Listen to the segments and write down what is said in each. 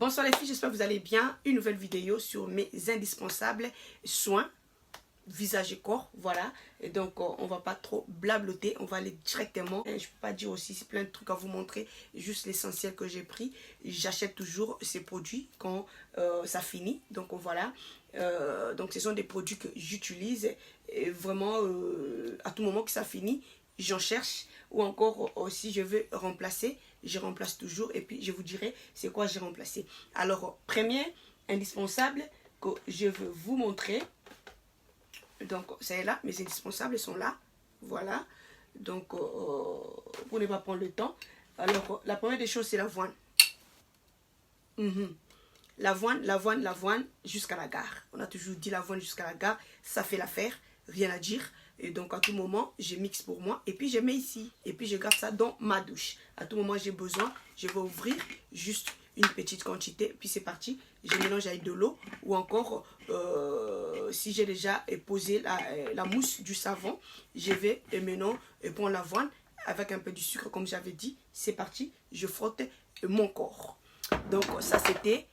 Bonsoir les filles, j'espère que vous allez bien. Une nouvelle vidéo sur mes indispensables soins visage et corps, voilà. Et donc on va pas trop blabloter, on va aller directement. Et je peux pas dire aussi, c'est plein de trucs à vous montrer, juste l'essentiel que j'ai pris. J'achète toujours ces produits quand ça finit, donc voilà. Donc ce sont des produits que j'utilise vraiment à tout moment que ça finit, j'en cherche. Ou encore si je veux remplacer, je remplace toujours et puis je vous dirai c'est quoi j'ai remplacé. Alors premier indispensable que je veux vous montrer. Donc, c'est là, mes indispensables sont là. Voilà. Donc, pour ne pas prendre le temps. Alors, la première des choses, c'est l'avoine. L'avoine jusqu'à la gare. On a toujours dit l'avoine jusqu'à la gare. Ça fait l'affaire. Rien à dire. Et donc, à tout moment, je mixe pour moi. Et puis, je mets ici. Et puis, je garde ça dans ma douche. À tout moment, j'ai besoin. Je vais ouvrir juste une petite quantité. Puis, c'est parti. Je mélange avec de l'eau. Ou encore, si j'ai déjà posé la mousse du savon, je vais maintenant prendre l'avoine avec un peu du sucre, comme j'avais dit. C'est parti. Je frotte mon corps. Donc, ça, c'était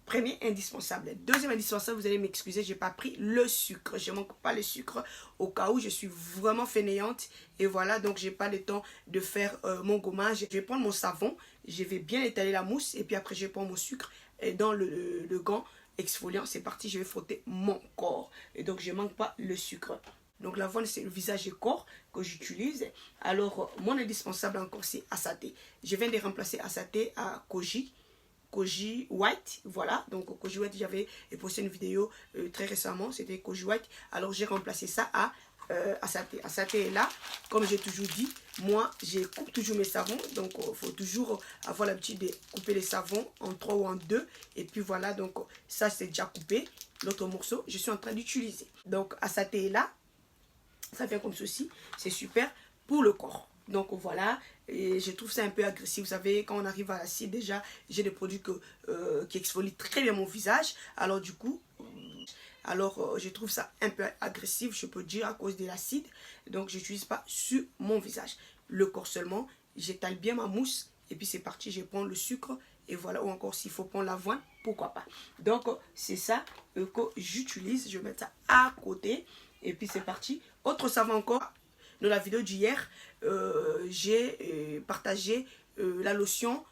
premier indispensable. Deuxième indispensable, vous allez m'excuser, j'ai pas pris le sucre. Je manque pas le sucre au cas où je suis vraiment fainéante. Et voilà, donc j'ai pas le temps de faire mon gommage. Je vais prendre mon savon, je vais bien étaler la mousse. Et puis après, je prends mon sucre dans le gant exfoliant. C'est parti, je vais frotter mon corps. Et donc, je manque pas le sucre. Donc l'avoine, c'est le visage et corps que j'utilise. Alors, mon indispensable encore, c'est Assaté. Je viens de remplacer Assaté à Koji White, voilà. Donc Koji White, j'avais posté une vidéo très récemment, c'était Koji White. Alors j'ai remplacé ça à Assaté. Assaté est là, comme j'ai toujours dit, moi je coupe toujours mes savons, donc il faut toujours avoir l'habitude de couper les savons en 3 ou en 2. Et puis voilà, donc ça c'est déjà coupé. L'autre morceau, je suis en train d'utiliser. Donc Assaté est là, ça vient comme ceci, c'est super pour le corps. Donc voilà, et je trouve ça un peu agressif. Vous savez, quand on arrive à l'acide, déjà, j'ai des produits qui exfolient très bien mon visage. Alors du coup, je trouve ça un peu agressif, je peux dire, à cause de l'acide. Donc je n'utilise pas sur mon visage. Le corps seulement, j'étale bien ma mousse. Et puis c'est parti, je prends le sucre. Et voilà, ou encore s'il faut prendre l'avoine, pourquoi pas. Donc c'est ça que j'utilise. Je vais mettre ça à côté. Et puis c'est parti. Autre savon encore. Dans la vidéo d'hier, j'ai partagé la lotion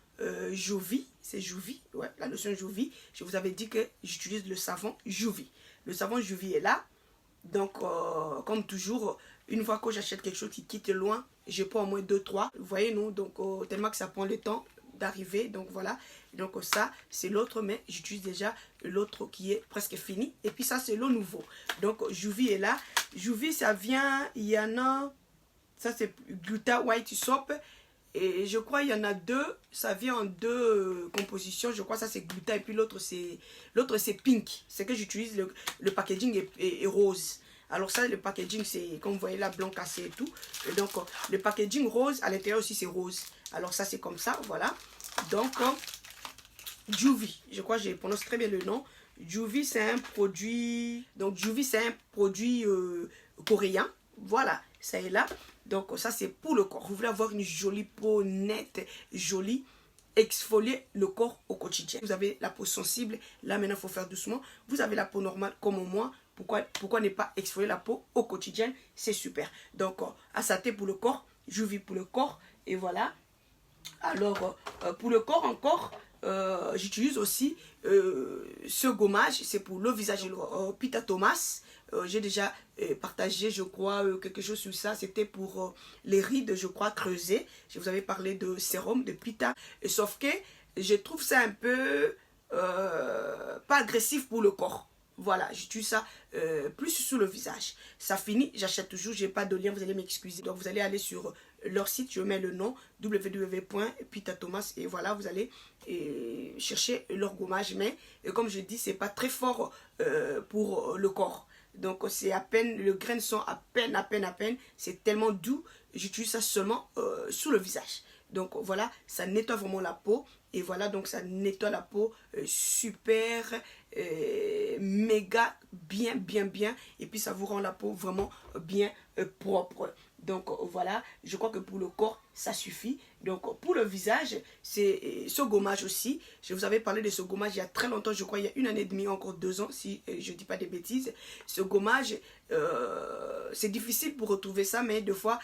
Jouvy. C'est Jouvy, ouais, la lotion Jouvy. Je vous avais dit que j'utilise le savon Jouvy. Le savon Jouvy est là. Donc, comme toujours, une fois que j'achète quelque chose qui quitte loin, je prends au moins 2-3. Vous voyez, non? Donc, tellement que ça prend le temps d'arriver. Donc, voilà. Donc, ça, c'est l'autre, mais j'utilise déjà l'autre qui est presque fini. Et puis, ça, c'est le nouveau. Donc, Jouvy est là. Jouvy, ça vient, il y en a, ça c'est Gluta White Soap. Et je crois il y en a deux, ça vient en deux compositions. Je crois ça c'est Gluta et puis l'autre c'est Pink. C'est que j'utilise, le packaging est rose. Alors ça, le packaging, c'est comme vous voyez là, blanc cassé et tout. Et donc, le packaging rose, à l'intérieur aussi c'est rose. Alors ça c'est comme ça, voilà. Donc, Jouvy, je crois que je prononce très bien le nom. Jouvy, c'est un produit. Donc, Jouvy, c'est un produit coréen. Voilà, ça est là. Donc, ça, c'est pour le corps. Vous voulez avoir une jolie peau nette, jolie, exfolier le corps au quotidien. Vous avez la peau sensible. Là, maintenant, il faut faire doucement. Vous avez la peau normale comme moi. Pourquoi ne pas exfolier la peau au quotidien? C'est super. Donc, Assaté pour le corps, Jouvy pour le corps. Et voilà. Alors, pour le corps encore, j'utilise aussi ce gommage, c'est pour le visage, Pita Thomas. J'ai déjà partagé, je crois, quelque chose sur ça. C'était pour les rides, je crois, creusées. Je vous avais parlé de sérum, de Pita. Sauf que je trouve ça un peu pas agressif pour le corps. Voilà, j'utilise ça plus sur le visage. Ça finit, j'achète toujours, j'ai pas de lien, vous allez m'excuser. Donc vous allez aller sur leur site, je mets le nom www.pitathomas et voilà, vous allez chercher leur gommage. Mais comme je dis, c'est pas très fort pour le corps. Donc c'est à peine, le grain sont à peine. C'est tellement doux, j'utilise ça seulement sur le visage. Donc voilà, ça nettoie vraiment la peau. Et voilà, donc ça nettoie la peau super, méga bien. Et puis ça vous rend la peau vraiment bien propre. Donc voilà, je crois que pour le corps, ça suffit. Donc pour le visage, c'est ce gommage aussi. Je vous avais parlé de ce gommage il y a très longtemps, je crois il y a 1 année et demie, encore 2 ans, si je ne dis pas de bêtises. Ce gommage, c'est difficile pour retrouver ça, mais des fois,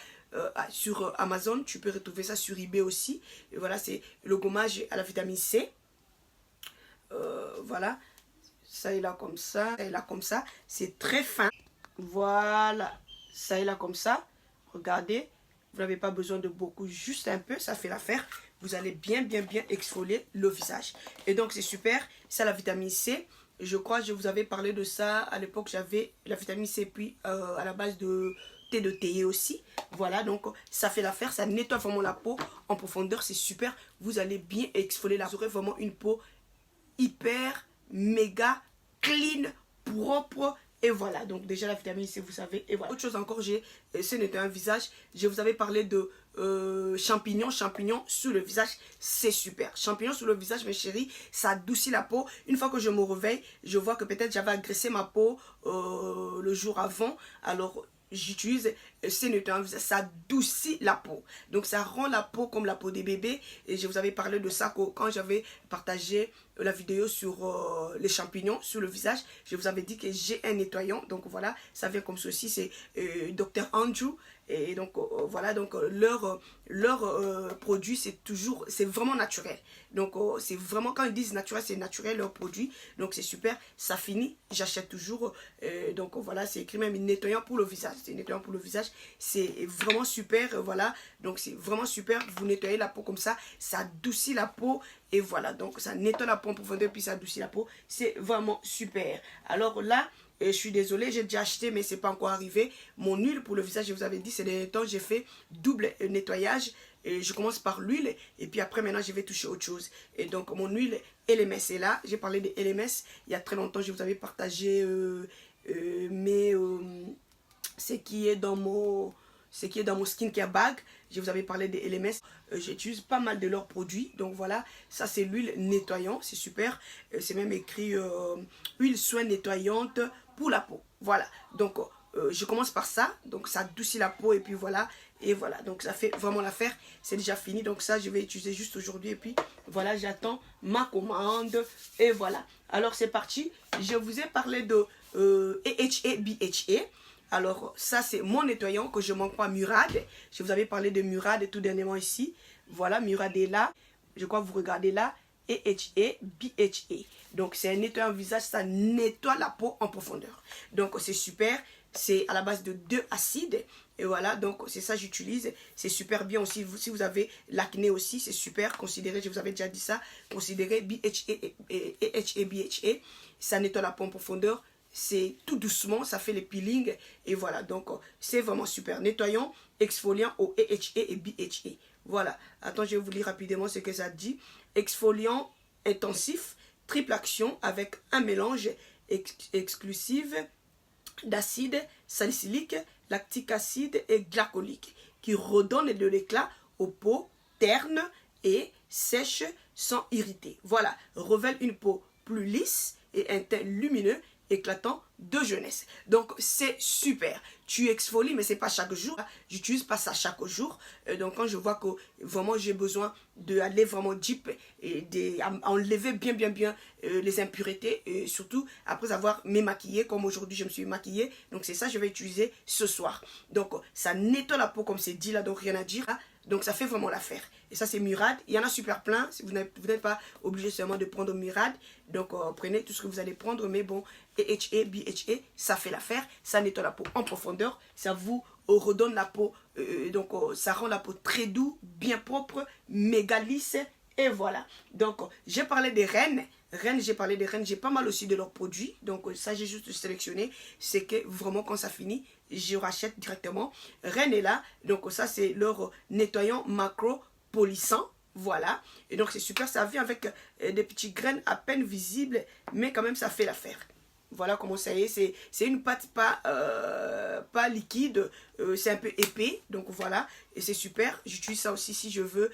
sur Amazon, tu peux retrouver ça sur eBay aussi. Et voilà, c'est le gommage à la vitamine C. Voilà, ça est là comme ça, ça est là comme ça. C'est très fin. Voilà, ça est là comme ça. Regardez, vous n'avez pas besoin de beaucoup, juste un peu, ça fait l'affaire. Vous allez bien exfolier le visage. Et donc c'est super, c'est la vitamine C. Je crois que je vous avais parlé de ça à l'époque, j'avais la vitamine C, puis à la base de thé de théier aussi. Voilà, donc ça fait l'affaire, ça nettoie vraiment la peau en profondeur, c'est super. Vous allez bien exfolier la peau, vous aurez vraiment une peau hyper, méga, clean, propre. Et voilà, donc déjà la vitamine C, vous savez. Et voilà, autre chose encore, ce n'était un visage. Je vous avais parlé de champignons sur le visage, c'est super. Champignons sur le visage, mes chéris, ça adoucit la peau. Une fois que je me réveille, je vois que peut-être j'avais agressé ma peau le jour avant. Alors j'utilise Sénétin, ça adoucit la peau. Donc ça rend la peau comme la peau des bébés. Et je vous avais parlé de ça quand j'avais partagé la vidéo sur les champignons sur le visage. Je vous avais dit que j'ai un nettoyant. Donc voilà, ça vient comme ceci. C'est Dr Andrew. Et donc voilà, donc leur produit, c'est vraiment naturel. Donc c'est vraiment, quand ils disent naturel, c'est naturel leur produit. Donc c'est super, ça finit, j'achète toujours. Donc voilà, c'est écrit même nettoyant pour le visage. C'est nettoyant pour le visage, c'est vraiment super. Voilà, donc c'est vraiment super. Vous nettoyez la peau comme ça adoucit la peau. Et voilà, donc ça nettoie la peau en profondeur, puis ça adoucit la peau. C'est vraiment super. Alors là, je suis désolée, j'ai déjà acheté, mais c'est pas encore arrivé. Mon huile pour le visage, je vous avais dit, c'est des temps, j'ai fait double nettoyage. Et je commence par l'huile, et puis après, maintenant, je vais toucher autre chose. Et donc, mon huile LMS est là. J'ai parlé de LMS il y a très longtemps. Je vous avais partagé ce qui est dans mon skincare bag. Je vous avais parlé des LMS. J'utilise pas mal de leurs produits. Donc voilà, ça c'est l'huile nettoyante. C'est super. C'est même écrit huile soin nettoyante pour la peau. Voilà. Donc je commence par ça. Donc ça adoucit la peau et puis voilà. Et voilà. Donc ça fait vraiment l'affaire. C'est déjà fini. Donc ça je vais utiliser juste aujourd'hui. Et puis voilà, j'attends ma commande. Et voilà. Alors c'est parti. Je vous ai parlé de AHA BHA. Alors, ça, c'est mon nettoyant que je ne manque pas, Murad. Je vous avais parlé de Murad tout dernièrement ici. Voilà, Murad est là. Je crois que vous regardez là. AHA, BHA. Donc, c'est un nettoyant visage. Ça nettoie la peau en profondeur. Donc, c'est super. C'est à la base de 2 acides. Et voilà, donc c'est ça que j'utilise. C'est super bien aussi. Si vous avez l'acné aussi, c'est super. Considérez, je vous avais déjà dit ça. Considérez BHA et AHA, BHA. Ça nettoie la peau en profondeur. C'est tout doucement, ça fait les peelings. Et voilà, donc c'est vraiment super. Nettoyant, exfoliant au AHA et BHA. Voilà, attends, je vais vous lire rapidement ce que ça dit. Exfoliant intensif, triple action avec un mélange exclusif d'acide salicylique, lactique acide et glycolique qui redonne de l'éclat aux peaux ternes et sèches sans irriter. Voilà, révèle une peau plus lisse et un teint lumineux éclatant de jeunesse. Donc c'est super. Tu exfolies, mais c'est pas chaque jour. J'utilise pas ça chaque jour. Donc quand je vois que vraiment j'ai besoin d'aller vraiment deep et enlever bien les impuretés, et surtout après avoir maquillé comme aujourd'hui je me suis maquillée. Donc c'est ça que je vais utiliser ce soir. Donc ça nettoie la peau comme c'est dit là, donc rien à dire. Donc ça fait vraiment l'affaire. Et ça c'est Murad. Il y en a super plein. Vous n'êtes pas obligé seulement de prendre Murad. Donc prenez tout ce que vous allez prendre. Mais bon, AHA, BHA, ça fait l'affaire. Ça nettoie la peau en profondeur. Ça vous redonne la peau. Ça rend la peau très douce, bien propre, méga lisse. Et voilà. Donc j'ai parlé des reines. J'ai parlé des reines. J'ai pas mal aussi de leurs produits. Donc ça j'ai juste sélectionné. C'est que vraiment quand ça finit, je rachète directement. Reine est là. Donc ça c'est leur nettoyant macro polissant. Voilà. Et donc c'est super. Ça vient avec des petites graines à peine visibles. Mais quand même ça fait l'affaire. Voilà comment ça y est. C'est une pâte pas liquide. C'est un peu épais. Donc voilà. Et c'est super. J'utilise ça aussi si je veux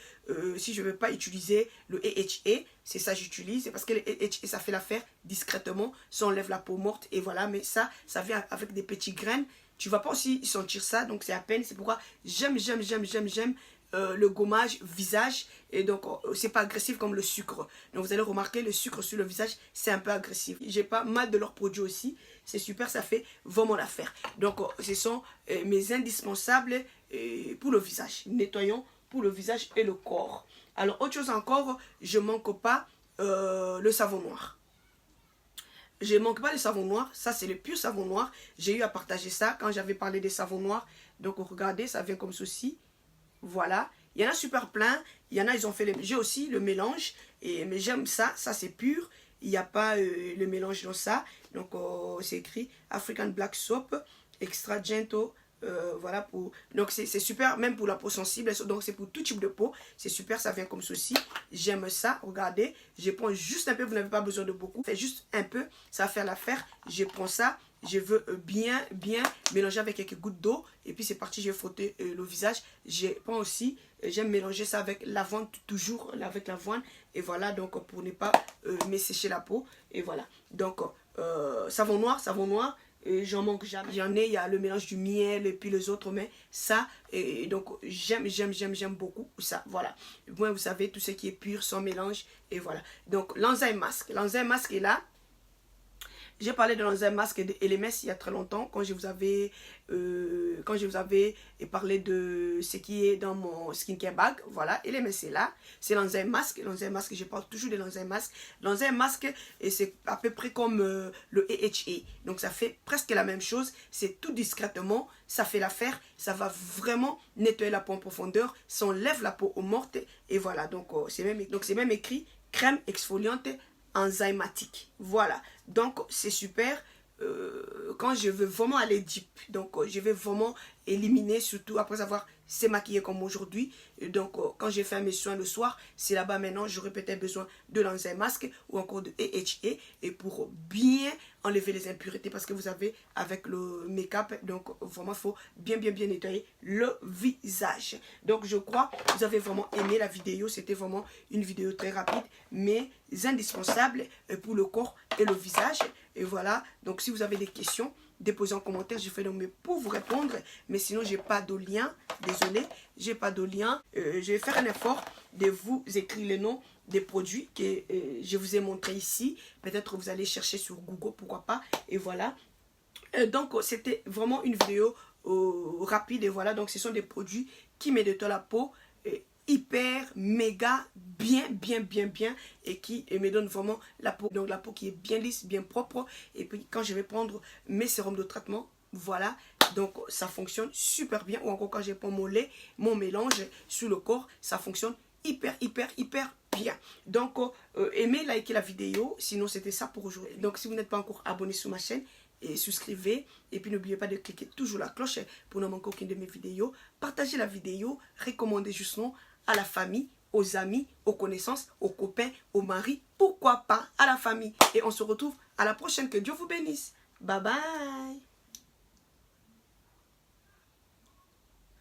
pas utiliser le AHA. C'est ça que j'utilise. Parce que le AHA ça fait l'affaire discrètement. Ça enlève la peau morte. Et voilà. Mais ça vient avec des petites graines. tu vas pas aussi sentir ça, donc c'est à peine. C'est pourquoi j'aime le gommage visage. Et donc c'est pas agressif comme le sucre. Donc vous allez remarquer, le sucre sur le visage c'est un peu agressif. J'ai pas mal de leurs produits aussi, c'est super, ça fait vraiment l'affaire. Donc ce sont mes indispensables pour le visage, nettoyant pour le visage et le corps. Alors autre chose encore, je manque pas le savon noir. Je manque pas le savon noir, ça c'est le pur savon noir. J'ai eu à partager ça quand j'avais parlé des savons noirs. Donc regardez, ça vient comme ceci. Voilà, il y en a super plein, il y en a ils ont fait j'ai aussi le mélange, mais j'aime ça, ça c'est pur, il n'y a pas le mélange dans ça. Donc c'est écrit African Black Soap Extra Gentle. Voilà, pour donc c'est super, même pour la peau sensible, donc c'est pour tout type de peau, c'est super, ça vient comme ceci. J'aime ça, regardez, je prends juste un peu, vous n'avez pas besoin de beaucoup, faites juste un peu, ça va faire l'affaire. Je prends ça, je veux bien mélanger avec quelques gouttes d'eau, et puis c'est parti, je vais frotter le visage. Je prends aussi, j'aime mélanger ça avec l'avoine, toujours avec l'avoine, et voilà, donc pour ne pas m'essécher la peau, et voilà. Donc savon noir, j'en manque jamais. J'en ai, il y a le mélange du miel et puis les autres, mais ça, et donc j'aime beaucoup ça, voilà. Moi, vous savez, tout ce qui est pur, sans mélange, et voilà. Donc l'enzyme masque est là. J'ai parlé de l'enzyme masque et de LMS il y a très longtemps, quand je vous avais parlé de ce qui est dans mon skincare bag. Voilà, LMS est là. C'est l'enzyme masque. L'enzyme masque, je parle toujours de l'enzyme masque. L'enzyme masque, c'est à peu près comme le AHA. Donc ça fait presque la même chose. C'est tout discrètement, ça fait l'affaire. Ça va vraiment nettoyer la peau en profondeur. Ça enlève la peau morte. Et voilà, donc c'est même écrit crème exfoliante enzymatique. Voilà, donc c'est super quand je veux vraiment aller deep, donc je vais vraiment éliminer, surtout après avoir s'est maquillé comme aujourd'hui. Donc quand j'ai fait mes soins le soir, c'est là-bas maintenant j'aurais peut-être besoin de l'enzyme masque ou encore de AHA, et pour bien enlever les impuretés, parce que vous avez avec le make-up, donc vraiment il faut bien nettoyer le visage. Donc je crois que vous avez vraiment aimé la vidéo. C'était vraiment une vidéo très rapide mais indispensable pour le corps et le visage. Et voilà, donc si vous avez des questions, déposez en commentaire, je fais le mieux pour vous répondre. Mais sinon, j'ai pas de lien, désolé, j'ai pas de lien. Je vais faire un effort de vous écrire les noms des produits que je vous ai montré ici. Peut-être vous allez chercher sur Google, pourquoi pas. Et voilà, donc c'était vraiment une vidéo rapide. Et voilà, donc ce sont des produits qui nettoient la peau hyper méga bien et qui me donne vraiment la peau, donc la peau qui est bien lisse, bien propre. Et puis quand je vais prendre mes sérums de traitement, voilà, donc ça fonctionne super bien. Ou encore quand je prends mon lait, mon mélange sur le corps, ça fonctionne hyper bien. Donc aimez, likez la vidéo, sinon c'était ça pour aujourd'hui. Donc si vous n'êtes pas encore abonné sur ma chaîne, et souscrivez, et puis n'oubliez pas de cliquer toujours la cloche pour ne manquer aucune de mes vidéos. Partagez la vidéo, recommandez justement à la famille, aux amis, aux connaissances, aux copains, aux maris, pourquoi pas à la famille. Et on se retrouve à la prochaine. Que Dieu vous bénisse. Bye bye.